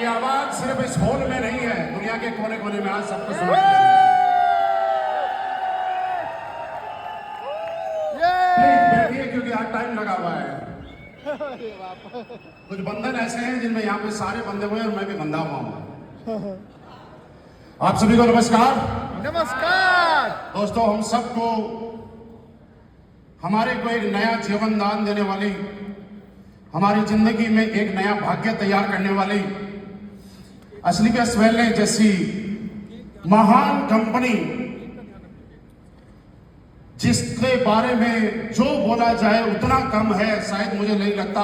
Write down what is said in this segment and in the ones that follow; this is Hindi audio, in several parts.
आवाज सिर्फ इस हॉल में नहीं है, दुनिया के कोने कोने में आज सबको सुनाई दे रही है। प्लीज बैठिए क्योंकि आज टाइम लगा हुआ है। कुछ बंधन ऐसे हैं जिनमें यहाँ पे सारे बंधे हुए हैं और मैं भी बंधा हुआ हूँ। आप सभी को नमस्कार। नमस्कार दोस्तों, हम सबको हमारे को एक नया जीवन दान देने वाली, हमारी जिंदगी में एक नया भाग्य तैयार करने वाली असली का स्वेले जैसी महान कंपनी, जिसके बारे में जो बोला जाए उतना कम है। शायद मुझे नहीं लगता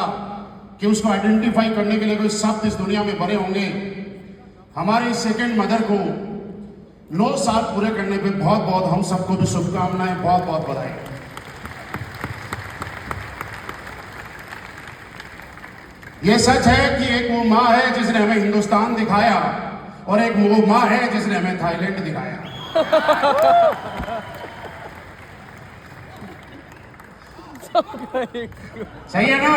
कि उसको आइडेंटिफाई करने के लिए कोई शब्द इस दुनिया में बने होंगे। हमारी सेकंड मदर को 9 साल पूरे करने पे बहुत बहुत हम सबको भी शुभकामनाएं, बहुत बहुत बधाई। ये सच है कि एक वो माँ है जिसने हमें हिंदुस्तान दिखाया और एक वो माँ है जिसने हमें थाईलैंड दिखाया। सही है ना?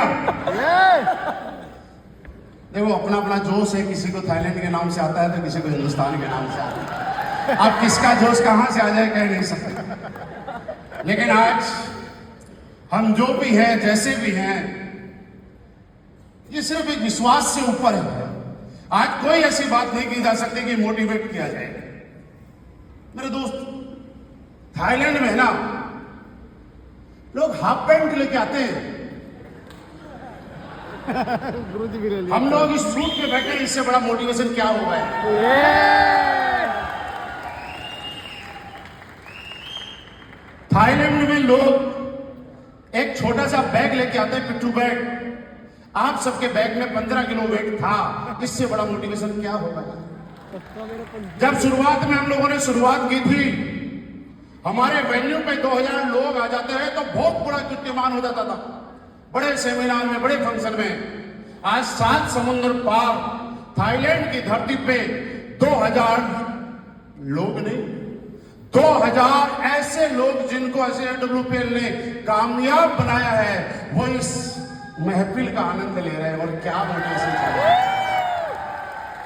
देखो, अपना अपना जोश है, किसी को थाईलैंड के नाम से आता है तो किसी को हिंदुस्तान के नाम से आता है। अब किसका जोश कहां से आ जाए कह नहीं सकते। लेकिन आज हम जो भी हैं, जैसे भी हैं, ये सिर्फ एक विश्वास से ऊपर है। आज कोई ऐसी बात नहीं की जा सकती कि मोटिवेट किया जाए। मेरे दोस्त, थाईलैंड में ना लोग हाफ पैंट लेके आते हैं, हम लोग इस सूट पे बैठे हैं। इससे बड़ा मोटिवेशन क्या होगा? थाईलैंड में लोग एक छोटा सा बैग लेके आते हैं, पिट्ठू बैग। आप सबके बैग में 15 किलो वेट था। इससे बड़ा मोटिवेशन क्या होगा? जब शुरुआत में हम लोगों ने शुरुआत की थी, हमारे वेन्यू पे 2000 लोग आ जाते हैं तो बहुत बड़ा कीर्तिमान हो जाता था। बड़े सेमिनार में, बड़े फंक्शन में। आज 7 समुद्र पार थाईलैंड की धरती पे 2000 लोग नहीं, 2000 ऐसे लोग जिनको ACWPL ने कामयाब बनाया है, वो इस महफिल का आनंद ले रहे हैं। और क्या मोटिवेशन चाहिए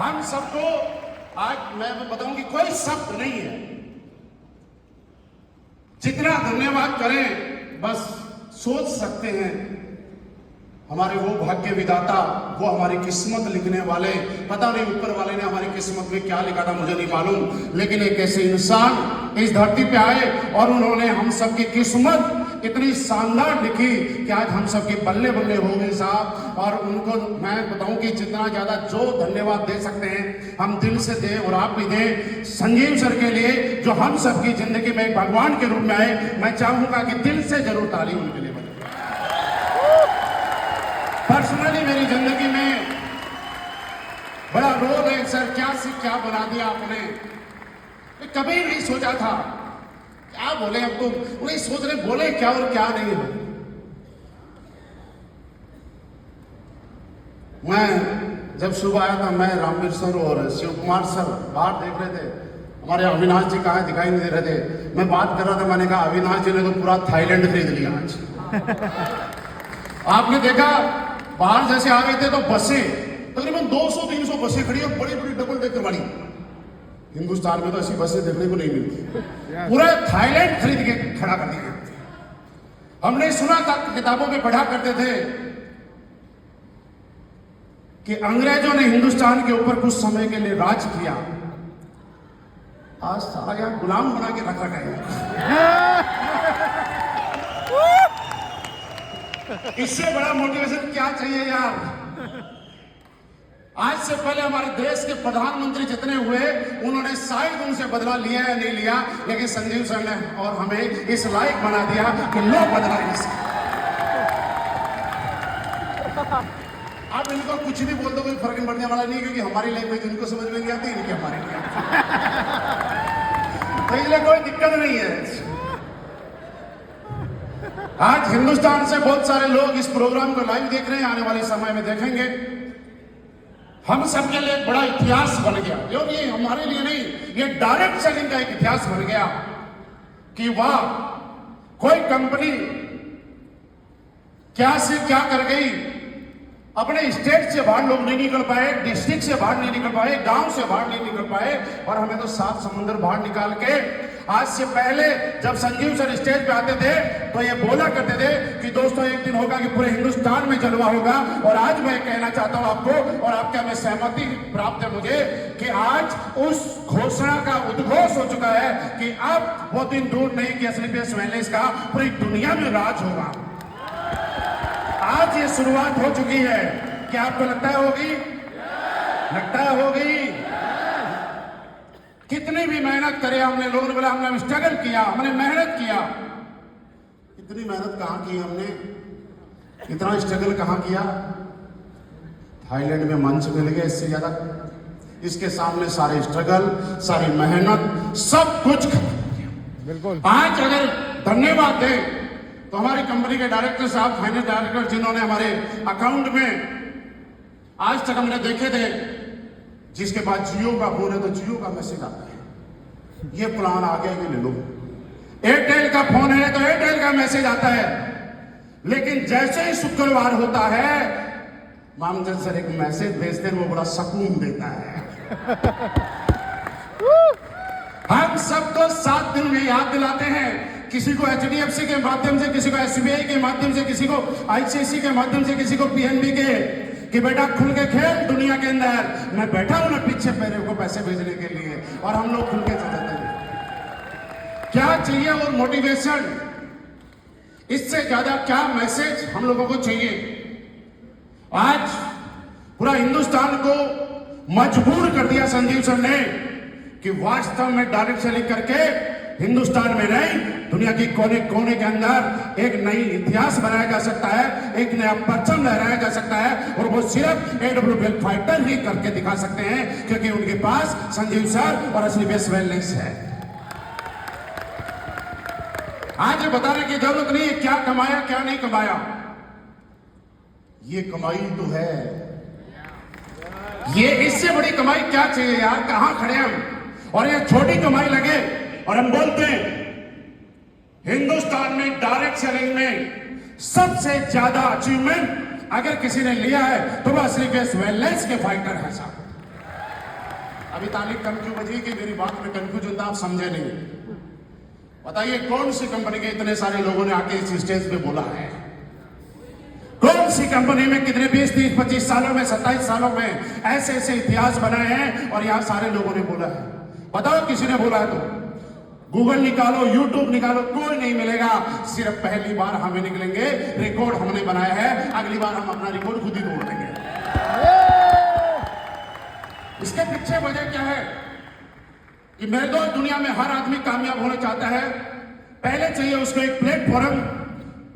हम सबको। आज मैं बताऊं कि कोई शब्द नहीं है, जितना धन्यवाद करें बस सोच सकते हैं। हमारे वो भाग्य विधाता, वो हमारी किस्मत लिखने वाले, पता नहीं ऊपर वाले ने हमारी किस्मत में क्या लिखा था मुझे नहीं मालूम, लेकिन एक ऐसे इंसान इस धरती पे आए और उन्होंने हम सबकी किस्मत इतनी शानदार लिखी कि आज हम सबके बल्ले बल्ले हो गए साहब। और उनको मैं बताऊं कि जितना ज्यादा जो धन्यवाद दे सकते हैं हम दिल से दें, और आप भी दें संजीव सर के लिए, जो हम सबकी जिंदगी में एक भगवान के रूप में आए। मैं चाहूंगा कि दिल से जरूर ताली उनके लिए बने। पर्सनली मेरी जिंदगी में बड़ा रोल है सर। क्या से क्या बना दिया आपने, कभी नहीं सोचा था। क्या बोले हम तो नहीं सोच रहे, बोले क्या और क्या नहीं हो। मैं जब सुबह आया था, मैं रामवीर सर और शिव कुमार सर बाहर देख रहे थे। हमारे अविनाश जी कहाँ दिखाई नहीं दे रहे थे। मैं बात कर रहा था, मैंने कहा अविनाश जी ने तो पूरा थाईलैंड खरीद लिया आज। आपने देखा बाहर जैसे आ रहे थे तो बसें तकरीबन 200-300 बसें खड़ी और बड़ी बड़ी डबल डेकर वाली। हिंदुस्तान में तो ऐसी बसें देखने को नहीं मिलती। पूरा थाईलैंड खरीद के खड़ा कर दिया। हमने सुना था, किताबों में पढ़ा करते थे कि अंग्रेजों ने हिंदुस्तान के ऊपर कुछ समय के लिए राज किया। आज सारा यहाँ गुलाम बना के रख रखा है। इससे बड़ा मोटिवेशन क्या चाहिए यार? आज से पहले हमारे देश के प्रधानमंत्री जितने हुए, उन्होंने शायद उनसे बदला लिया या नहीं लिया, लेकिन संजीव सर ने और हमें इस लायक बना दिया कि लो बदला इससे। आप इनको कुछ भी बोल दो, कोई फर्क नहीं पड़ने वाला नहीं, क्योंकि हमारी लैंग्वेज इनको समझ में नहीं आती, इनकी हमारे नहीं आती। तो इसलिए कोई दिक्कत नहीं है। आज हिंदुस्तान से बहुत सारे लोग इस प्रोग्राम को लाइव देख रहे हैं, आने वाले समय में देखेंगे। हम सबके लिए एक बड़ा इतिहास बन गया। और ये हमारे लिए नहीं, ये डायरेक्ट सेलिंग का एक इतिहास बन गया कि वाह, कोई कंपनी क्या से क्या कर गई अपने स्टेट से बाहर लोग नहीं निकल पाए, डिस्ट्रिक्ट से बाहर नहीं निकल पाए, गांव से बाहर नहीं निकल पाए, और हमें तो 7 समुद्र बाहर निकाल के, आज से पहले जब संजीव सर स्टेज पे आते थे तो ये बोला करते थे कि दोस्तों एक दिन होगा कि पूरे हिंदुस्तान में जलवा होगा। और आज मैं कहना चाहता हूं आपको, और आपका मैं सहमति प्राप्त है मुझे, कि आज उस घोषणा का उद्घोष हो चुका है कि अब वो दिन दूर नहीं कि एसलीपीएस वेलनेस का पूरी दुनिया में राज होगा। आज ये शुरुआत हो चुकी है। क्या आपको लगता है होगी? लगता है होगी? कितनी भी मेहनत करे हमने, लोगों ने बोला हमने स्ट्रगल किया, हमने मेहनत किया। इतनी मेहनत कहां की हमने? इतना स्ट्रगल कहां किया? थाईलैंड में मंच मिल गया, इससे ज्यादा इसके सामने सारे स्ट्रगल, सारी मेहनत, सब कुछ बिल्कुल। आज अगर धन्यवाद दें तो हमारी कंपनी के डायरेक्टर साहब, फाइनेंस डायरेक्टर, जिन्होंने हमारे अकाउंट में आज तक हमने देखे थे, जिसके बाद जियो का फोन है तो जियो का मैसेज आता है, ये प्लान आ गया, ये ले लो। एयरटेल का फोन है तो एयरटेल का मैसेज आता है। लेकिन जैसे ही शुक्रवार होता है, मामजन सर एक मैसेज भेजते हैं, वो बड़ा सुकून देता है। हम सबको 7 दिन में याद दिलाते हैं, किसी को एचडीएफसी के माध्यम से, किसी को एसबीआई के माध्यम से, किसी को आईसीआईसी के माध्यम से, किसी को पीएनबी के, कि बेटा खुल के खेल दुनिया के अंदर। मैं बैठा हूं ना पीछे पैरे को पैसे भेजने के लिए, और हम लोग खुल के चलाते हैं। क्या चाहिए और मोटिवेशन, इससे ज्यादा क्या मैसेज हम लोगों को चाहिए? आज पूरा हिंदुस्तान को मजबूर कर दिया संजीव सर ने कि वास्तव में डायरेक्ट सेलिंग करके हिंदुस्तान में नहीं, दुनिया की कोने कोने के अंदर एक नई इतिहास बनाया जा सकता है, एक नया परचम लहराया जा सकता है, और वो सिर्फ एडब्ल्यूबीएल फाइटर ही करके दिखा सकते हैं, क्योंकि उनके पास संजीव सर और एसलीपीएस वेलनेस है। आज ये बताने की जरूरत नहीं है क्या कमाया क्या नहीं कमाया, ये कमाई तो है। ये इससे बड़ी कमाई क्या चाहिए यार? कहां खड़े हम? और ये छोटी कमाई लगे और हम बोलते हैं हिंदुस्तान में डायरेक्ट सेलिंग में सबसे ज्यादा अचीवमेंट अगर किसी ने लिया है तो वह एसलीपीएस वेलनेस के फाइटर है साहब। अभी ताली कम क्यों बजी कि मेरी बात में कंफ्यूजन था, आप समझे नहीं। बताइए कौन सी कंपनी के इतने सारे लोगों ने आके इस स्टेज पे बोला है? कौन सी कंपनी में कितने 20, 30, 25 सालों में, 27 सालों में ऐसे ऐसे इतिहास बनाए हैं और यहां सारे लोगों ने बोला है? बताओ किसी ने बोला है तो? गूगल निकालो, यूट्यूब निकालो, कोई नहीं मिलेगा। सिर्फ पहली बार हमें निकलेंगे, रिकॉर्ड हमने बनाया है, अगली बार हम अपना रिकॉर्ड खुद ही तोड़ देंगे। इसके पीछे वजह क्या है कि मेरे दोस्त, दुनिया में हर आदमी कामयाब होना चाहता है, पहले चाहिए उसको एक प्लेटफॉर्म।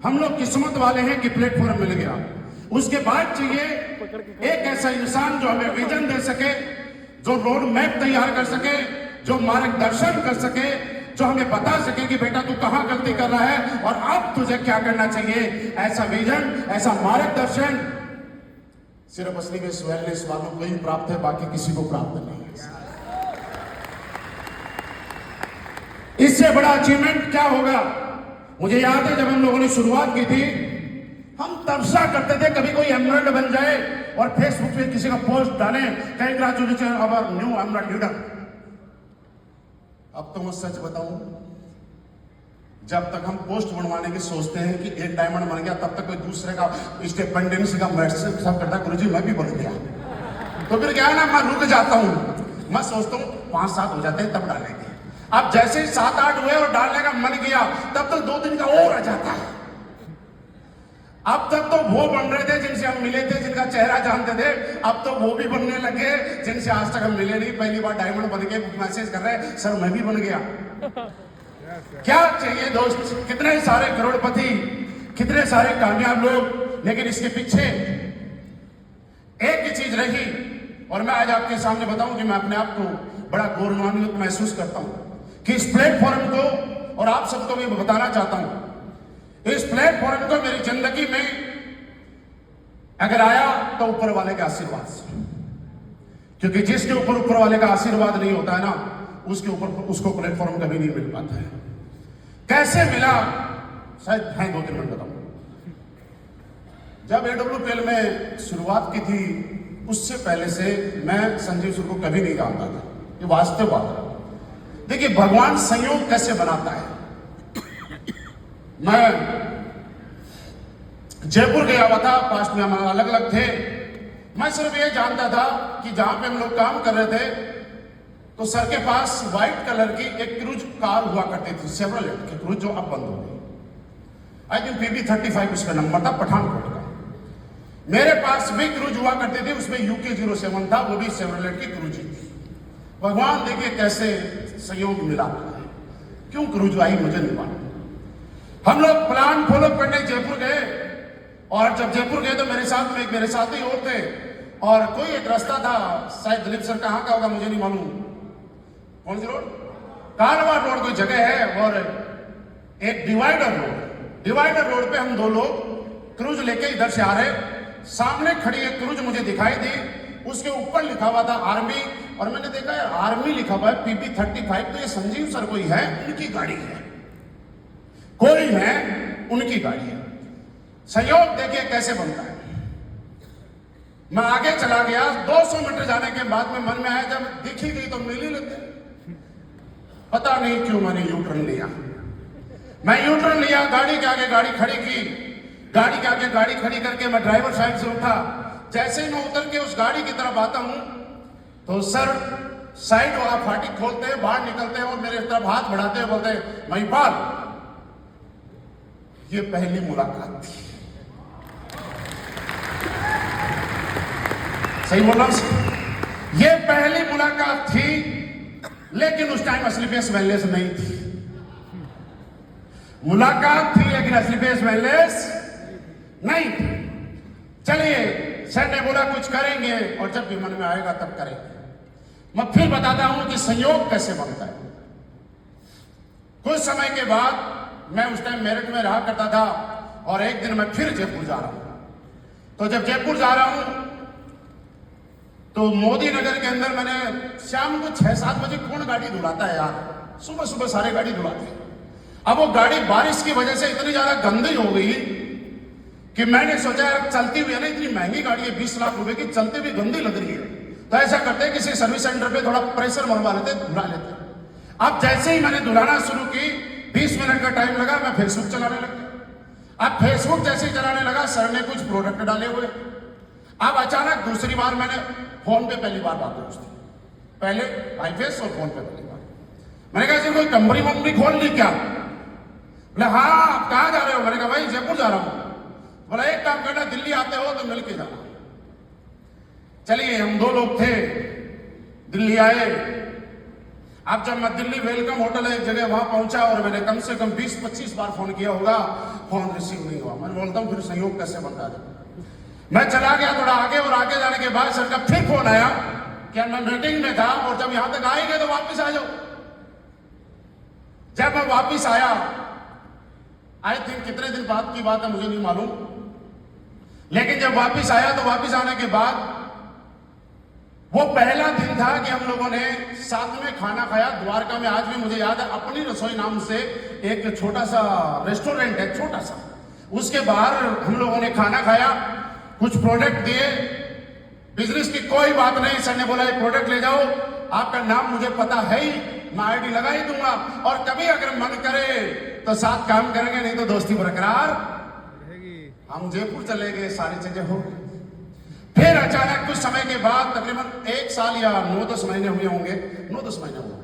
हम लोग किस्मत वाले हैं कि प्लेटफॉर्म मिल गया। उसके बाद चाहिए एक ऐसा इंसान जो हमें विजन दे सके, जो रोड मैप तैयार कर सके, जो मार्गदर्शन कर सके, जो हमें बता सके कि बेटा तू कहां गलती कर रहा है और अब तुझे क्या करना चाहिए। ऐसा विजन, ऐसा मार्गदर्शन सिर्फ एसलीपीएस वेलनेस वालों को ही प्राप्त है, बाकी किसी को प्राप्त नहीं है। इससे बड़ा अचीवमेंट क्या होगा? मुझे याद है जब हम लोगों ने शुरुआत की थी, हम तर्सा करते थे कभी कोई एमरल्ड बन जाए और फेसबुक पे किसी का पोस्ट डालें, congratulation our new emerald leader. अब तो मैं सच बताऊं, जब तक हम पोस्ट बनवाने की सोचते हैं कि एक डायमंड बन गया, तब तक कोई दूसरे का इंडिपेंडेंस का मैसेज सब करता, गुरुजी मैं भी बन गया। तो फिर क्या है ना, मैं रुक जाता हूं, मैं सोचता हूं 5-7 हो जाते हैं तब डालेंगे। अब जैसे ही 7-8 हुए और डालने का मन किया, तब तक 2 दिन का और आ जाता है। अब तक तो वो बन रहे थे जिनसे हम मिले थे, जिनका चेहरा जानते थे, अब तो वो भी बनने लगे जिनसे आज तक हम मिले नहीं, पहली बार डायमंड बन के मैसेज कर रहे, सर मैं भी बन गया। क्या चाहिए दोस्त? कितने सारे करोड़पति, कितने सारे कामयाब लोग, लेकिन इसके पीछे एक ही चीज रही। और मैं आज आपके सामने बताऊं कि मैं अपने आप को बड़ा गौरवान्वित महसूस करता हूं कि इस प्लेटफॉर्म को, और आप सबको मैं बताना चाहता हूं, इस प्लेटफॉर्म को मेरी जिंदगी में अगर आया तो ऊपर वाले के आशीर्वाद से, क्योंकि जिसके ऊपर ऊपर वाले का आशीर्वाद नहीं होता है ना, उसके ऊपर उसको प्लेटफॉर्म कभी नहीं मिल पाता है। कैसे मिला? शायद है 2-3 मिनट बताऊं। जब AWPL में शुरुआत की थी उससे पहले से मैं संजीव सुर को कभी नहीं जानता था, ये वास्तव बात है। देखिए भगवान संयोग कैसे बनाता है। मैं जयपुर गया हुआ था, पास्ट में हम अलग अलग थे। मैं सिर्फ ये जानता था कि जहां पे हम लोग काम कर रहे थे तो सर के पास व्हाइट कलर की एक क्रूज कार हुआ करती थी, शेवरलेट की क्रूज, जो अब बंद हो गई। आई थिंक PB35 उसका नंबर था, पठानकोट का। मेरे पास भी क्रूज हुआ करती थी, उसमें UK07 था, वो भी शेवरलेट की क्रूज थी। भगवान देखिए कैसे संयोग मिला, क्यों क्रूज आई मुझे नहीं मालूम। हम लोग प्लान फॉलो करने जयपुर गए, और जब जयपुर गए तो मेरे साथी और थे, और कोई एक रास्ता था, शायद दिलीप सर कहाँ का होगा मुझे नहीं मालूम, कौन सी रोड, कालवा रोड कोई जगह है, और एक डिवाइडर रोड पे हम दो लोग क्रूज लेके इधर से आ रहे। सामने खड़ी एक क्रूज मुझे दिखाई दी, उसके ऊपर लिखा हुआ था आर्मी, और मैंने देखा यार आर्मी लिखा हुआ है PB35, तो ये संजीव सर कोई है, उनकी गाड़ी है, कोई है उनकी गाड़ी है। संयोग देखिए कैसे बनता है। मैं आगे चला गया, 200 मीटर जाने के बाद में मन में आया, जब दिखी गई तो मिल ही लेते। पता नहीं क्यों मैंने यूटर्न लिया। मैं यूटर्न लिया, गाड़ी के आगे गाड़ी खड़ी की, गाड़ी के आगे गाड़ी खड़ी करके मैं ड्राइवर साइड से उठा। जैसे ही मैं उतर के उस गाड़ी की तरफ आता हूं तो सर साइड वाला फाटक खोलते हैं, बाहर निकलते हैं और मेरे तरफ हाथ बढ़ाते हैं, बोलते हैं महिपाल ये पहली मुलाकात थी। सही बोल रहा हूं, ये पहली मुलाकात थी, लेकिन उस टाइम असली फेस वैलेस नहीं थी। मुलाकात थी लेकिन असली फेस वैलेस नहीं थी। चलिए सर ने बोला कुछ करेंगे, और जब भी मन में आएगा तब करेंगे। मैं फिर बताता हूं कि संयोग कैसे बनता है। कुछ समय के बाद मैं उस टाइम मेरठ में रहा करता था, और एक दिन मैं फिर जयपुर जा रहा हूं। तो जब जयपुर जा रहा हूं तो मोदी नगर के अंदर मैंने शाम को 6-7 बजे कौन गाड़ी धुलाता है यार, सुबह सुबह सारे गाड़ी धुलाते हैं। अब वो गाड़ी बारिश की वजह से इतनी ज्यादा गंदी हो गई कि मैंने सोचा यार चलती हुई है ना, इतनी महंगी गाड़ी है, 20 लाख रुपए की, चलती हुई गंदी लग रही है, तो ऐसा करते हैं किसी सर्विस सेंटर पे थोड़ा प्रेशर मरवा लेते, धुला लेते। अब जैसे ही मैंने धुलाना शुरू की, 20 मिनट का टाइम लगा, मैं फेसबुक चलाने लग गया। अब फेसबुक जैसे ही चलाने लगा, सर ने कुछ प्रोडक्ट डाले हुए। अब अचानक दूसरी बार मैंने फोन पे पहली बार बात पूछती, पहले आईफेस और फोन पे पहली बार। मैंने कहा कोई कंपनी वंपनी खोल ली क्या? बोले हाँ, आप कहाँ जा रहे हो? मैंने कहा भाई जयपुर जा रहा हूं। बोला एक काम करना, दिल्ली आते हो तो मिल के जाना। चलिए हम 2 लोग थे, दिल्ली आए। अब जब मैं दिल्ली वेलकम होटल है एक जगह, वहां पहुंचा, और मैंने कम से कम 20-25 बार फोन किया होगा, फोन रिसीव नहीं हुआ। मैं बोलता हूं फिर संयोग कैसे बनता है। मैं चला गया थोड़ा आगे, और आगे जाने के बाद सर का फिर फोन आया कि मैं मीटिंग में था, और जब यहां तक आएंगे तो वापस आ जाओ। जब मैं वापस आया, आई थिंक कितने दिन बाद की बात है मुझे नहीं मालूम, लेकिन जब वापस आया तो वापस आने के बाद वो पहला दिन था कि हम लोगों ने साथ में खाना खाया द्वारका में। आज भी मुझे याद है, अपनी रसोई नाम से एक छोटा सा रेस्टोरेंट है, छोटा सा, उसके बाहर हम लोगों ने खाना खाया, कुछ प्रोडक्ट दिए। बिजनेस की कोई बात नहीं, सर ने बोला ये प्रोडक्ट ले जाओ, आपका नाम मुझे पता है ही, मैं आईडी लगा ही दूंगा, और कभी अगर मन करे तो साथ काम करेंगे, नहीं तो दोस्ती बरकरार रहेगी। हम जयपुर चले गए, सारी चीजें हो गई। फिर अचानक कुछ समय के बाद, तकरीबन 1 साल या 9-10 महीने हुए होंगे, 9-10 महीने हुए,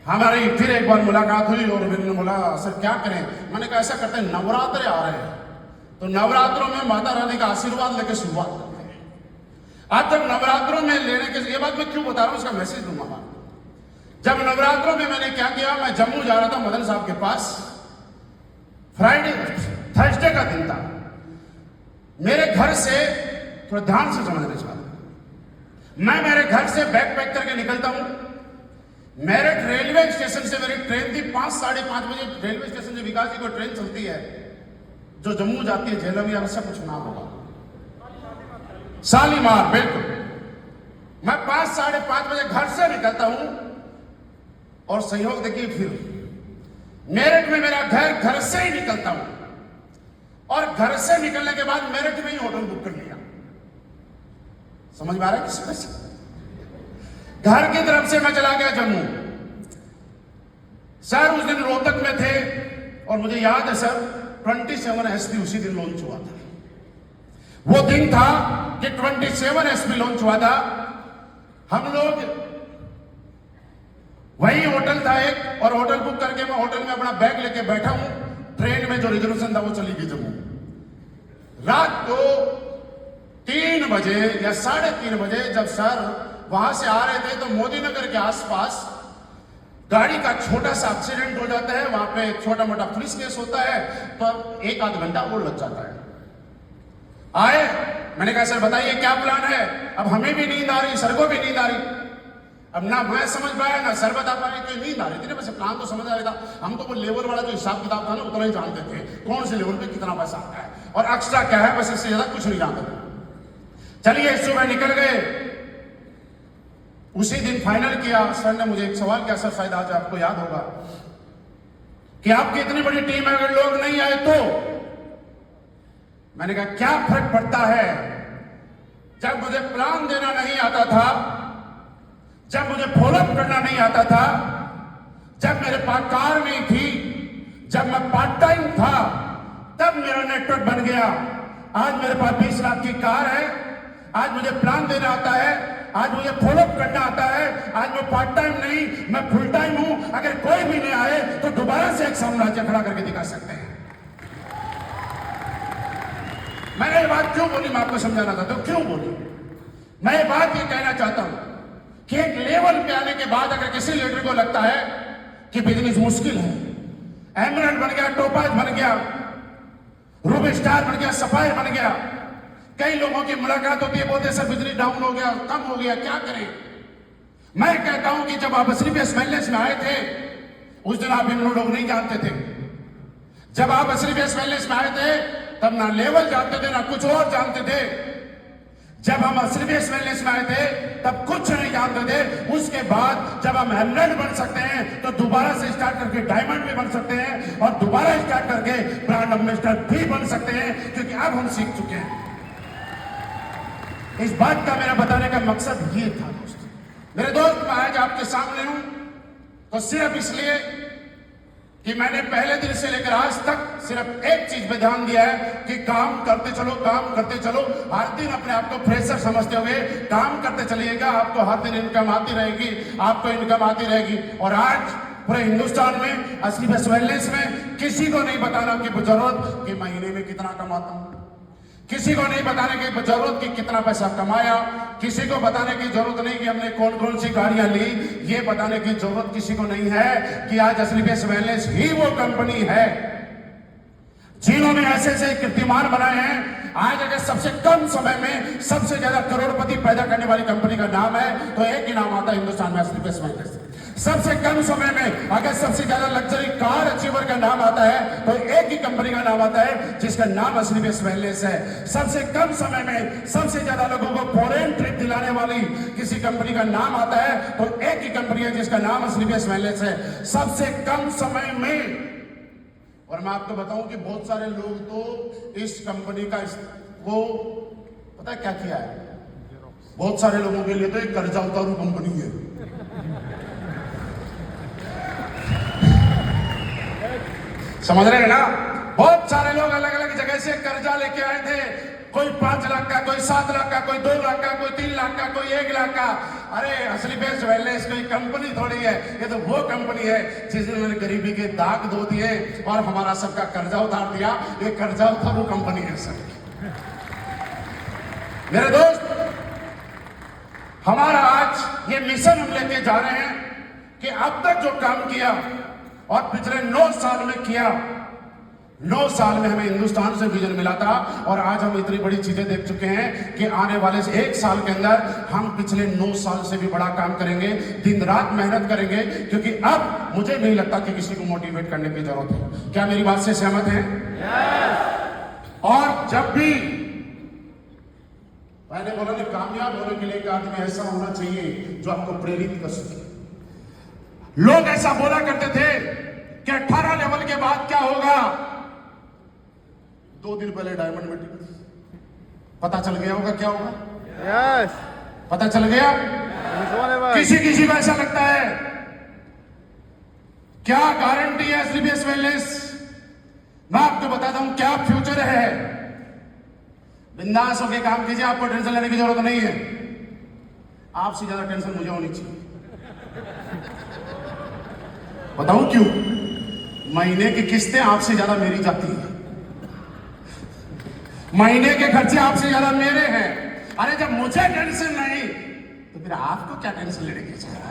हमारी फिर एक बार मुलाकात हुई, और मैंने बोला सर क्या करें? मैंने कहा ऐसा करते हैं, नवरात्रे आ रहे हैं, तो नवरात्रों में माता रानी का आशीर्वाद लेकर शुरुआत करते हैं। आज जब नवरात्रों में लेने के, ये बात मैं क्यों बता रहा हूं, इसका मैसेज दूंगा। जब नवरात्रों में मैंने क्या किया, मैं जम्मू जा रहा था मदन साहब के पास, थर्सडे का दिन था। मेरे घर से, थोड़ा ध्यान से समझना चाहता, मैं मेरे घर से बैग पैक करके निकलता हूं। मेरठ रेलवे स्टेशन से मेरी ट्रेन थी 5-5:30 बजे। रेलवे स्टेशन से विकास जी को ट्रेन चलती है जो जम्मू जाती है, झेलम या वैसा कुछ नाम होगा, शालीमार, बिल्कुल। मैं 5-5:30 बजे घर से निकलता हूं, और संयोग देखिए फिर मेरठ में मेरा घर से ही निकलता हूं। और घर से निकलने के बाद मेरठ में ही होटल बुक कर लिया। समझ में आ रहा है किसी वजह से? घर की तरफ से मैं चला गया जम्मू। सर उस दिन रोहतक में थे और मुझे याद है सर 27 एसपी उसी दिन लॉन्च हुआ था। वो दिन था कि 27 एसपी लॉन्च हुआ था। हम लोग वही होटल था एक, और होटल बुक करके मैं होटल में अपना बैग लेके बैठा हूं। ट्रेन में जो रिजर्वेशन था वो चली गई जम्मू। रात को 3 बजे या 3:30 बजे जब सर वहां से आ रहे थे तो मोदी नगर के आसपास गाड़ी का छोटा सा एक्सीडेंट हो जाता है। वहां पे छोटा मोटा पुलिस केस होता है, तो 1-8 घंटा और लग जाता है। आए, मैंने कहा सर बताइए क्या प्लान है? अब हमें भी नींद आ रही, सर को भी नींद आ रही। अब ना मैं समझ पाया ना सर बता पाया कि नींद आ रही थी। वैसे प्लान तो समझ आ रहा था। हम तो वो लेवल वाला जो हिसाब किताब था ना उतना ही जानते थे, कौन से लेवल पे कितना पैसा आता है और एक्स्ट्रा क्या है, बस इससे ज्यादा कुछ नहीं जानते थे। चलिए सुबह निकल गए। उसी दिन फाइनल किया। सर ने मुझे एक सवाल किया, सर शायद आज आपको याद होगा कि आपकी इतनी बड़ी टीम है, अगर लोग नहीं आए तो? मैंने कहा क्या फर्क पड़ता है? जब मुझे प्लान देना नहीं आता था, जब मुझे फॉलोअप करना नहीं आता था, जब मेरे पास कार नहीं थी, जब मैं पार्ट टाइम था, तब मेरा नेटवर्क बन गया। आज मेरे पास 20 लाख की कार है। आज मुझे प्लान देना आता है, आज मुझे फॉलोअप करना आता है। आज मैं पार्ट टाइम नहीं, मैं फुल टाइम हूं। अगर कोई भी नहीं आए तो दोबारा से एक साम्राज्य खड़ा करके दिखा सकते हैं। मैंने ये बात क्यों बोली, मैं आपको समझाना चाहता हूं क्यों बोली। मैं ये बात ये कहना चाहता हूं कि एक लेवल पे आने के बाद अगर किसी लीडर को लगता है कि बिजनेस मुश्किल है, एमरल्ड बन गया, टोपाज बन गया, रूबी स्टार बन गया, सफायर बन गया, कई लोगों की मुलाकात होती है, बोलते सर बिजनेस डाउन हो गया, कम हो गया, क्या करें? मैं कहता हूं कि जब आप सिर्फ वेलनेस में आए थे उस दिन आप इन लोग नहीं जानते थे। जब आप सिर्फ वेलनेस में आए थे तब ना लेवल जानते थे ना कुछ और जानते थे। जब हम सिर्फ वेलनेस में आए थे तब कुछ नहीं जानते थे। उसके बाद जब हम एमरल्ड बन सकते हैं तो दोबारा से स्टार्ट करके डायमंड भी बन सकते हैं और दोबारा स्टार्ट करके ब्रांड एम्बेसडर भी बन सकते हैं, क्योंकि अब हम सीख चुके हैं। इस बात का मेरा बताने का मकसद ये था दोस्त। मेरे दोस्त, मैं आज आपके सामने हूं तो सिर्फ इसलिए कि मैंने पहले दिन से लेकर आज तक सिर्फ एक चीज पे ध्यान दिया है कि काम करते चलो, काम करते चलो। हर दिन अपने आप को फ्रेशर समझते हुए काम करते चलिएगा। आपको हर दिन इनकम आती रहेगी, आपको इनकम आती रहेगी। और आज पूरे हिंदुस्तान में असली वेलनेस में किसी को नहीं बताना की जरूरत कि महीने में कितना कमाता हूं, किसी को नहीं बताने की जरूरत कि कितना पैसा कमाया, किसी को बताने की जरूरत नहीं कि हमने कौन कौन सी गाड़ियां ली। ये बताने की जरूरत किसी को नहीं है कि आज असली वेलनेस ही वो कंपनी है जिन्होंने ऐसे ऐसे कीर्तिमान बनाए हैं। आज अगर सबसे कम समय में सबसे ज्यादा करोड़पति पैदा करने वाली कंपनी का नाम है तो एक ही नाम आता है हिंदुस्तान में, असली वेलनेस। सबसे कम समय में अगर सबसे ज्यादा लग्जरी कार अचीवर का नाम आता है तो एक ही कंपनी का नाम आता है जिसका नाम असली वेलनेस है। सबसे कम समय में सबसे ज्यादा लोगों को फॉरेन ट्रिप दिलाने वाली किसी कंपनी का नाम आता है तो एक ही कंपनी है जिसका नाम असली वेलनेस है। सबसे कम समय में। और मैं आपको बताऊं कि बहुत सारे लोग तो इस कंपनी का वो पता है क्या किया है, बहुत सारे लोगों के लिए तो एक कर्जा उतारू कंपनी है। समझ रहे हैं ना? बहुत सारे लोग अलग अलग जगह से कर्जा लेके आए थे। कोई 5 लाख का, कोई 7 लाख का, कोई 2 लाख का, कोई 3 लाख का, कोई 1 लाख का। अरे असली वेलनेस कोई कंपनी थोड़ी है, ये तो वो कंपनी है जिसने गरीबी के दाग धो दिए और हमारा सबका कर्जा उतार दिया। ये कर्जा उतारू कंपनी है सर। मेरे दोस्त, हमारा आज ये मिशन हम लेके जा रहे हैं कि अब तक जो काम किया और पिछले 9 साल में किया, 9 साल में हमें हिंदुस्तान से विजन मिला था और आज हम इतनी बड़ी चीजें देख चुके हैं कि आने वाले 1 साल के अंदर हम पिछले 9 साल से भी बड़ा काम करेंगे, दिन रात मेहनत करेंगे, क्योंकि अब मुझे नहीं लगता कि किसी को मोटिवेट करने की जरूरत है। क्या मेरी बात से सहमत हैं? और जब भी मैंने बोला कि कामयाब होने के लिए एक आदमी ऐसा होना चाहिए जो आपको प्रेरित कर सके। लोग ऐसा बोला करते थे कि 18 लेवल के बाद क्या होगा। 2 दिन पहले डायमंड मीटिंग, पता चल गया होगा क्या होगा? यस, पता चल गया? किसी किसी को ऐसा लगता है क्या गारंटी है एसडीपीएस वेलनेस? मैं आपको बताता हूं क्या फ्यूचर है। बिंदास होकर काम कीजिए, आपको टेंशन लेने की जरूरत नहीं है। आपसे ज्यादा टेंशन मुझे होनी चाहिए। बताऊं क्यों? महीने की किस्तें आपसे ज्यादा मेरी जाती है, महीने के खर्चे आपसे ज्यादा मेरे हैं। अरे जब मुझे टेंशन नहीं तो फिर आपको क्या टेंशन लेने की जरूरत?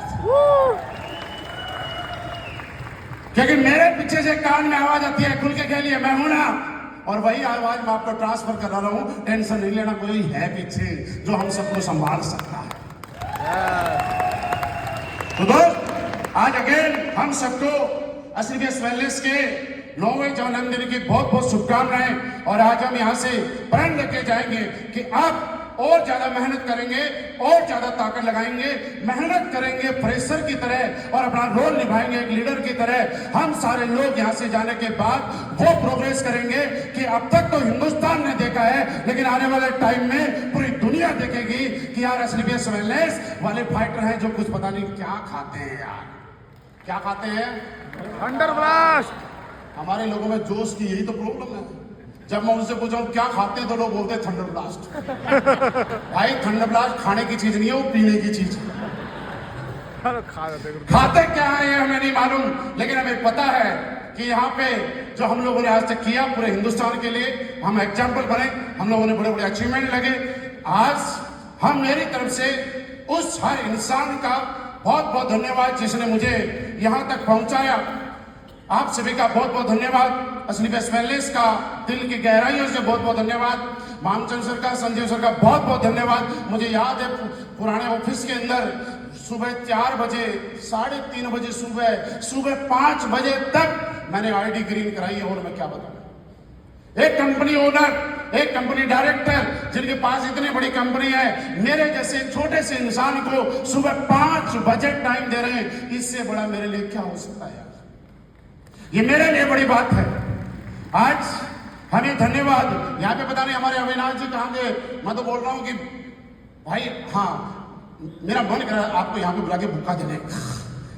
क्योंकि मेरे पीछे से कान में आवाज आती है, खुल के खेलिए, मैं हूं ना, और वही आवाज मैं आपको ट्रांसफर कर रहा हूं। टेंशन नहीं लेना, कोई है पीछे जो हम सबको संभाल सकता है। तो दोस्त, आज अगेन हम सबको एसडीपीएस वेलनेस के 9वें जन्मदिन की बहुत बहुत शुभकामनाएं। और आज हम यहां से प्रण लेके जाएंगे कि आप और ज्यादा मेहनत करेंगे, और ज्यादा ताकत लगाएंगे, मेहनत करेंगे फ्रेशर की तरह और अपना रोल निभाएंगे एक लीडर की तरह। हम सारे लोग यहां से जाने के बाद वो प्रोग्रेस करेंगे कि अब तक तो हिंदुस्तान ने देखा है, लेकिन आने वाले टाइम में पूरी दुनिया देखेगी कि यार एसडीपीएस वेलनेस वाले फाइटर हैं जो कुछ पता नहीं क्या खाते हैं। यार क्या खाते हैं? Thunder blast. हमारे लोगों में जोश की यही तो प्रॉब्लम है। जब मैं उनसे पूछा क्या खाते हैं तो लोग बोलते हैं थंडर ब्लास्ट। भाई थंडर ब्लास्ट खाने की चीज नहीं है, वो पीने की चीज है। खाते क्या है ये हमें नहीं मालूम, लेकिन हमें पता है कि यहाँ पे जो हम लोगों ने आज तक किया पूरे हिंदुस्तान के लिए, हम एग्जाम्पल बने, हम लोगों ने बड़े बड़े अचीवमेंट लगे। आज हम मेरी तरफ से उस हर इंसान का बहुत बहुत धन्यवाद जिसने मुझे यहां तक पहुंचाया। आप सभी का बहुत बहुत धन्यवाद। एसडीपीएस वेलनेस का दिल की गहराइयों से बहुत बहुत धन्यवाद। मामचंद सर का, संजीव सर का बहुत बहुत धन्यवाद। मुझे याद है पुराने ऑफिस के अंदर सुबह 4 बजे, 3:30 बजे, सुबह 5 बजे तक मैंने आईडी ग्रीन कराई है। और मैं क्या बताऊं, एक कंपनी ओनर, एक कंपनी डायरेक्टर जिनके पास इतनी बड़ी कंपनी है, मेरे जैसे छोटे से इंसान को सुबह 5 बजे टाइम दे रहे हैं, इससे बड़ा मेरे लिए क्या हो सकता है? ये मेरे लिए बड़ी बात है। आज हमें धन्यवाद। यहाँ पे पता नहीं हमारे अविनाश जी कहाँ गए। मैं तो बोल रहा हूँ कि भाई, हाँ, मेरा मन कर रहा है आपको यहाँ पे बुला के भूखा देने।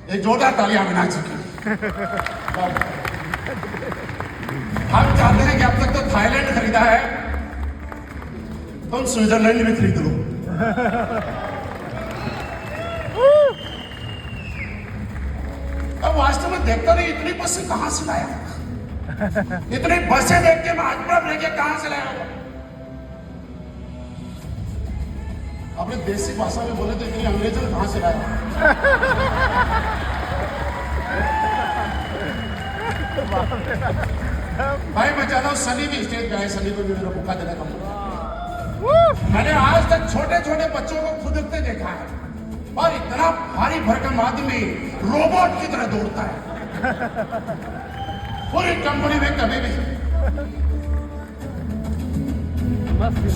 एक जोरदार तालियां अविनाश जी की। हम चाहते हैं कि अब तक तो थाईलैंड खरीदा है, तुम स्विट्जरलैंड में खरीद लो। अब वास्तव में देखता नहीं इतनी बसें कहां से लाया, इतनी बसें देख के मैं आज लेके कहां से लाया। अपने देसी भाषा में बोले तो इतनी अंग्रेजन कहां से लाया। भाई मैं चाहता हूं सनी भी स्टेज पे आए, सनी को भी मेरा भूखा देने का। मैंने आज तक छोटे छोटे बच्चों को खुदकते देखा है, और इतना भारी भरकम आदमी रोबोट की तरह दौड़ता है पूरी कंपनी में कभी भी।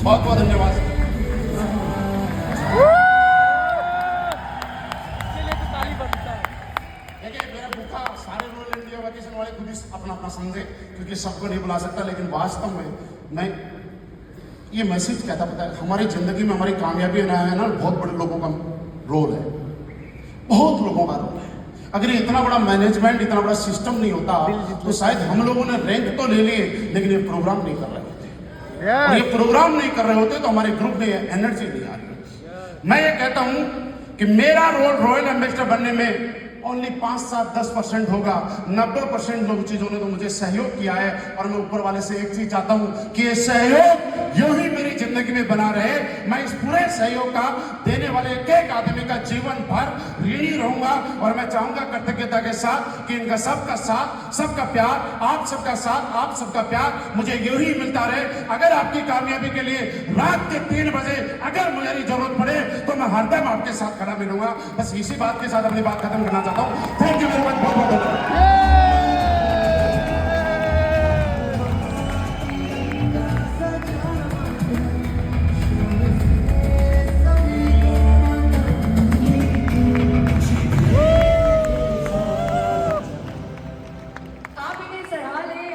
बहुत बहुत धन्यवाद। देखिए मेरा भूखा सारे रूरल इंडिया वैकेशन वाले खुद ही अपना अपना समझे, क्योंकि सबको नहीं बुला सकता, लेकिन वास्तव में मैं ये मैसेज कहता पता है, हमारी जिंदगी में हमारी कामयाबी ना है ना, बहुत बड़े लोगों का रोल है, बहुत लोगों का रोल है। अगर ये इतना बड़ा मैनेजमेंट, इतना बड़ा सिस्टम नहीं होता तो शायद हम लोगों ने रैंक तो ले लिए, लेकिन ये प्रोग्राम नहीं कर रहे होते। और ये प्रोग्राम नहीं कर रहे होते तो हमारे ग्रुप में एनर्जी नहीं आ रही। मैं ये कहता हूं कि मेरा रोल रॉयल एम्बेसडर बनने में ओनली 5-7-10% होगा। 90% लोग चीजों ने तो मुझे सहयोग किया है, और मैं ऊपर वाले से एक चीज चाहता हूं कि ये सहयोग यूं ही मेरी जिंदगी में बना रहे। मैं इस पूरे सहयोग का देने वाले एक एक आदमी का जीवन भर ऋणी रहूंगा, और मैं चाहूंगा कृतज्ञता के साथ कि इनका सबका साथ, सबका प्यार, आप सबका साथ, आप सबका प्यार मुझे यूं ही मिलता रहे। अगर आपकी कामयाबी के लिए रात के 3 बजे अगर मुझे जरूरत पड़े तो मैं हरदम आपके साथ खड़ा मिलूंगा। बस इसी बात के साथ अपनी बात खत्म करना चाहता हूं। Thank you very much. बहुत बहुत धन्यवाद।